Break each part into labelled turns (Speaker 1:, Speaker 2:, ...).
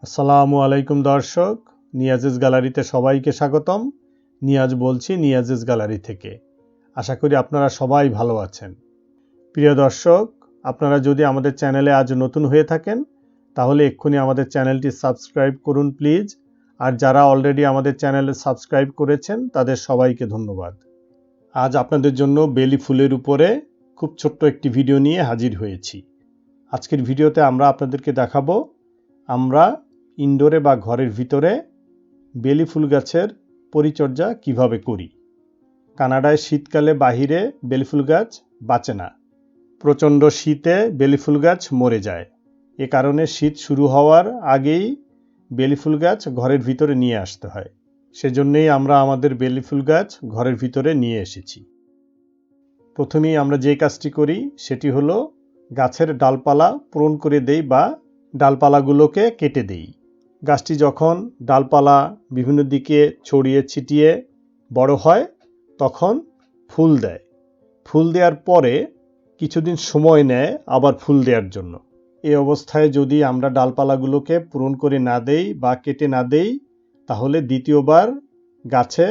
Speaker 1: আসসালামু আলাইকুম দর্শক, নিয়াজেস গ্যালারিতে সবাইকে স্বাগতম। নিয়াজ বলছি নিয়াজেস গ্যালারি থেকে। আশা করি আপনারা সবাই ভালো আছেন। প্রিয় দর্শক, আপনারা যদি আমাদের চ্যানেলে আজ নতুন হয়ে থাকেন তাহলে এক্ষুনি আমাদের চ্যানেলটি সাবস্ক্রাইব করুন প্লিজ। আর যারা অলরেডি আমাদের চ্যানেলে সাবস্ক্রাইব করেছেন তাদের সবাইকে ধন্যবাদ। আজ আপনাদের জন্য বেলি ফুলের উপরে খুব ছোট্ট একটি ভিডিও নিয়ে হাজির হয়েছি। আজকের ভিডিওতে আমরা আপনাদেরকে দেখাবো আমরা ইনডোরে বা ঘরের ভিতরে বেলি ফুল গাছের পরিচর্যা কিভাবে করি। কানাডায় শীতকালে বাহিরে বেলি ফুল গাছ বাঁচে না। প্রচণ্ড শীতে বেলি ফুল গাছ মরে যায়। এ কারণে শীত শুরু হওয়ার আগেই বেলি ফুল গাছ ঘরের ভিতরে নিয়ে আসতে হয়। সেজন্যই আমরা আমাদের বেলি ফুল গাছ ঘরের ভিতরে নিয়ে এসেছি। প্রথমেই আমরা যে কাজটি করি সেটি হলো গাছের ডালপালা পূরণ করে দেই বা ডালপালাগুলোকে কেটে দেই। গাছটি যখন ডালপালা বিভিন্ন দিকে ছড়িয়ে ছিটিয়ে বড় হয় তখন ফুল দেয়। ফুল দেওয়ার পরে কিছুদিন সময় নেয় আবার ফুল দেওয়ার জন্য। এই অবস্থায় যদি আমরা ডালপালাগুলোকে পূরণ করে না দেই বা কেটে না দেই তাহলে দ্বিতীয়বার গাছে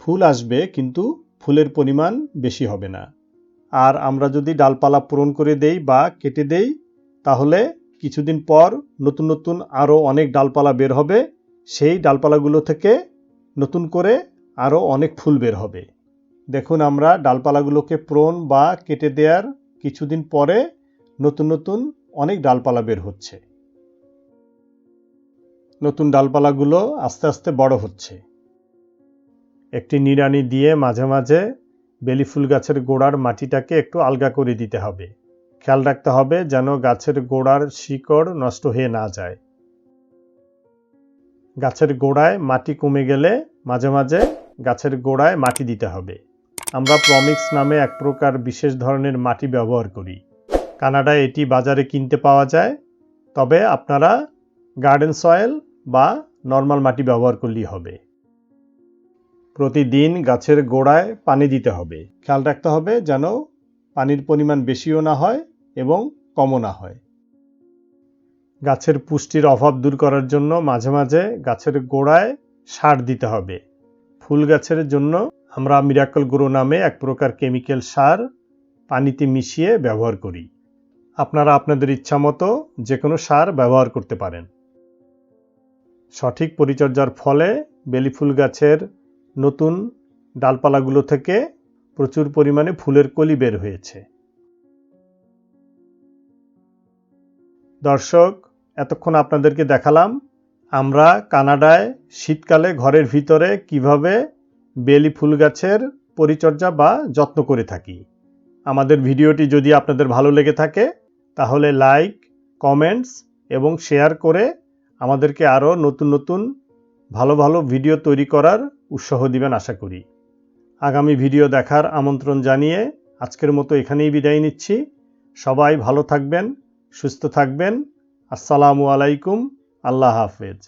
Speaker 1: ফুল আসবে কিন্তু ফুলের পরিমাণ বেশি হবে না। আর আমরা যদি ডালপালা পূরণ করে দেই বা কেটে দেই তাহলে কিছুদিন পর নতুন নতুন আরও অনেক ডালপালা বের হবে। সেই ডালপালাগুলো থেকে নতুন করে আরও অনেক ফুল বের হবে। দেখুন, আমরা ডালপালাগুলোকে পূরণ বা কেটে দেওয়ার কিছুদিন পরে নতুন নতুন অনেক ডালপালা বের হচ্ছে। নতুন ডালপালাগুলো আস্তে আস্তে বড় হচ্ছে। একটি নিড়ানি দিয়ে মাঝে মাঝে বেলি ফুল গাছের গোড়ার মাটিটাকে একটু আলগা করে দিতে হবে। খেয়াল রাখতে হবে যেন গাছের গোড়ার শিকড় নষ্ট হয়ে না যায়। গাছের গোড়ায় মাটি কমে গেলে মাঝে মাঝে গাছের গোড়ায় মাটি দিতে হবে। আমরা প্রমিক্স নামে এক প্রকার বিশেষ ধরনের মাটি ব্যবহার করি। কানাডায় এটি বাজারে কিনতে পাওয়া যায়, তবে আপনারা গার্ডেন সয়েল বা নর্মাল মাটি ব্যবহার করলেই হবে। প্রতিদিন গাছের গোড়ায় পানি দিতে হবে। খেয়াল রাখতে হবে যেন পানির পরিমাণ বেশিও না হয় এবং কমও না হয়। গাছের পুষ্টির অভাব দূর করার জন্য মাঝে মাঝে গাছের গোড়ায় সার দিতে হবে। ফুল গাছের জন্য আমরা মিরাকল গ্রো নামে এক প্রকার কেমিক্যাল সার পানিতে মিশিয়ে ব্যবহার করি। আপনারা আপনাদের ইচ্ছামতো যে কোনো সার ব্যবহার করতে পারেন। সঠিক পরিচর্যার ফলে বেলি ফুল গাছের নতুন ডালপালাগুলো থেকে প্রচুর পরিমাণে ফুলের কলি বের হয়েছে। দর্শক, এতক্ষণ আপনাদেরকে দেখালাম আমরা কানাডায় শীতকালে ঘরের ভিতরে কিভাবে বেলি ফুল গাছের পরিচর্যা বা যত্ন করে থাকি। আমাদের ভিডিওটি যদি আপনাদের ভালো লেগে থাকে তাহলে লাইক, কমেন্টস এবং শেয়ার করে আমাদেরকে আরও নতুন নতুন ভালো ভালো ভিডিও তৈরি করার উৎসাহ দিবেন আশা করি। আগামী ভিডিও দেখার আমন্ত্রণ জানিয়ে আজকের মতো এখানেই বিদায় নিচ্ছি। সবাই ভালো থাকবেন, সুস্থ থাকবেন। আসসালামু আলাইকুম। আল্লাহ হাফেজ।